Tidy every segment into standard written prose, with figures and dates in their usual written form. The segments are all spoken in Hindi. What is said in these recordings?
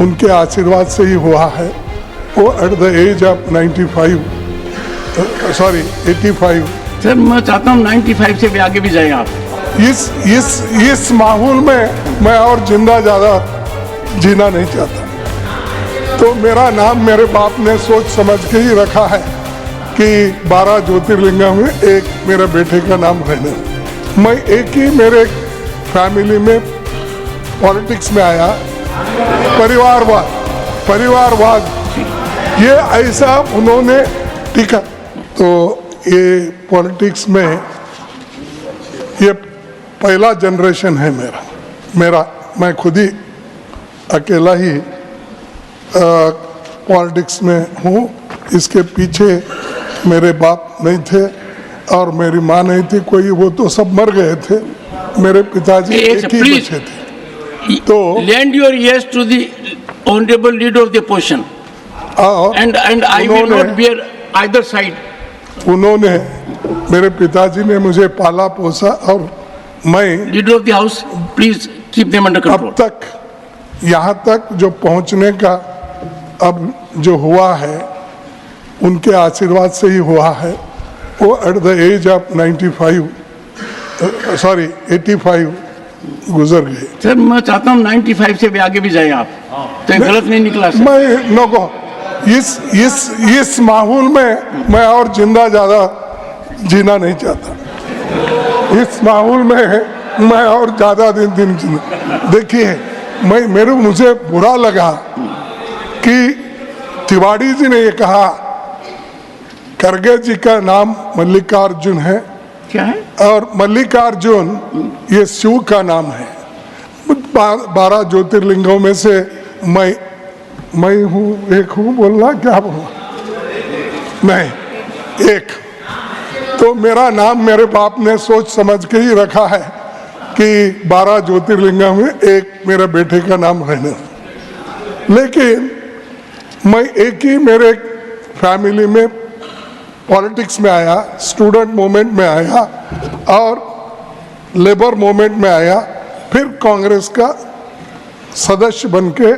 उनके आशीर्वाद से ही हुआ है। वो at the age of 85 sir मैं चाहता हूँ 95 से भी आगे भी जाए आप। इस माहौल में मैं और जिंदा ज़्यादा जीना नहीं चाहता। तो मेरा नाम मेरे बाप ने सोच समझ के ही रखा है कि 12 ज्योतिर्लिंगा में एक मेरे बेटे का नाम रहना। मैं एक ही मेरे फैमिली में पॉलिटिक्स में आया, परिवारवाद ये ऐसा उन्होंने टिका। तो ये पॉलिटिक्स में ये पहला जनरेशन है मेरा मैं खुद ही अकेला ही पॉलिटिक्स में हूँ। इसके पीछे मेरे बाप नहीं थे और मेरी माँ नहीं थी कोई, वो तो सब मर गए थे। मेरे पिताजी एक ही बच्चे थे। तो lend your ears to the honorable leader of the opposition and I will not bear either side. उन्होंने मेरे पिताजी ने मुझे पाला पोसा और मैं leader of the house please keep them under control. अब तक यहाँ तक जो पहुँचने का अब जो हुआ है उनके आशीर्वाद से ही हुआ है। वो एट द एज ऑफ 85 गुजर गए। सर मैं चाहता हूँ 95 से भी आगे भी जाए आप, तो गलत नहीं निकला सर। मैं नो इस माहौल में मैं और जिंदा ज़्यादा जीना नहीं चाहता। इस माहौल में मैं और ज़्यादा दिन जीना। देखिए मुझे बुरा लगा कि तिवारी जी ने ये कहा खड़गे जी का नाम मल्लिकार्जुन है। क्या है? और मल्लिकार्जुन ये शिव का नाम है। 12 ज्योतिर्लिंगों में से मैं हूँ, एक हूँ बोलना, क्या बोलना, नहीं एक। तो मेरा नाम मेरे बाप ने सोच समझ के ही रखा है कि 12 ज्योतिर्लिंगों में एक मेरे बेटे का नाम रहना। लेकिन मैं एक ही मेरे फैमिली में पॉलिटिक्स में आया, स्टूडेंट मूवमेंट में आया और लेबर मूवमेंट में आया, फिर कांग्रेस का सदस्य बनके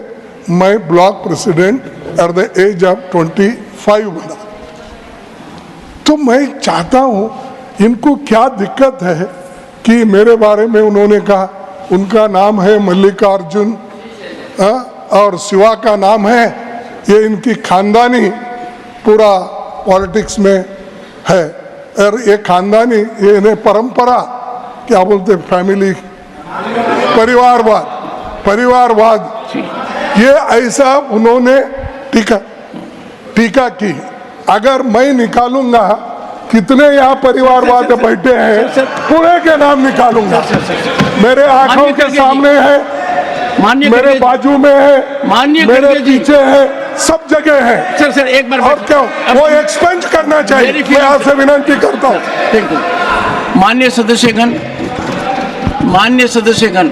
मैं block president at the age of 25 बना। तो मैं चाहता हूँ इनको क्या दिक्कत है कि मेरे बारे में उन्होंने कहा उनका नाम है मल्लिकार्जुन और शिवा का नाम है, ये इनकी खानदानी पूरा पॉलिटिक्स में है। और ये खानदानी ये इन्हें परंपरा क्या बोलते फैमिली परिवारवाद ये ऐसा उन्होंने टीका की। अगर मैं निकालूंगा कितने यहाँ परिवारवाद बैठे हैं पूरे के नाम निकालूंगा। मेरे आंखों के सामने है, मेरे बाजू में है, मेरे पीछे है, सब जगह है। सर एक बार और क्यों वो एक्सपेंड करना चाहिए, मैं आपसे विनती करता हूँ। माननीय सदस्यगण,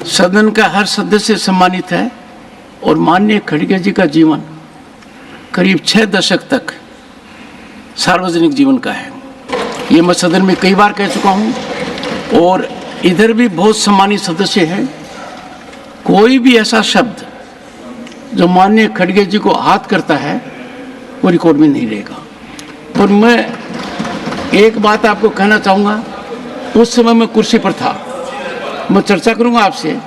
सदन का हर सदस्य सम्मानित है और माननीय खड़गे जी का जीवन करीब 6 दशक तक सार्वजनिक जीवन का है। ये मैं सदन में कई बार कह चुका हूँ और इधर भी बहुत सम्मानित सदस्य हैं। कोई भी ऐसा शब्द जो माननीय खड़गे जी को आहत करता है वो रिकॉर्ड में नहीं रहेगा। और मैं एक बात आपको कहना चाहूँगा, उस समय मैं कुर्सी पर था, मैं चर्चा करूँगा आपसे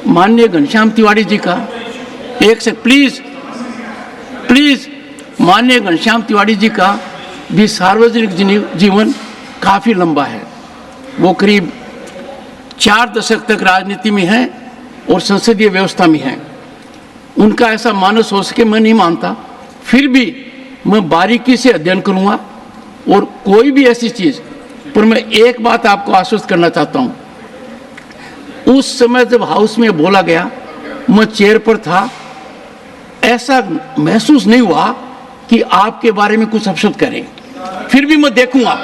माननीय घनश्याम तिवारी जी का एक से प्लीज़ माननीय घनश्याम तिवारी जी का भी सार्वजनिक जीवन काफ़ी लंबा है। वो करीब 4 दशक तक राजनीति में हैं और संसदीय व्यवस्था में हैं। उनका ऐसा मानस हो सके मैं नहीं मानता, फिर भी मैं बारीकी से अध्ययन करूँगा और कोई भी ऐसी चीज़ पर मैं एक बात आपको आश्वस्त करना चाहता हूँ। उस समय जब हाउस में बोला गया मैं चेयर पर था, ऐसा महसूस नहीं हुआ कि आपके बारे में कुछ अपशब्द करें। फिर भी मैं देखूंगा।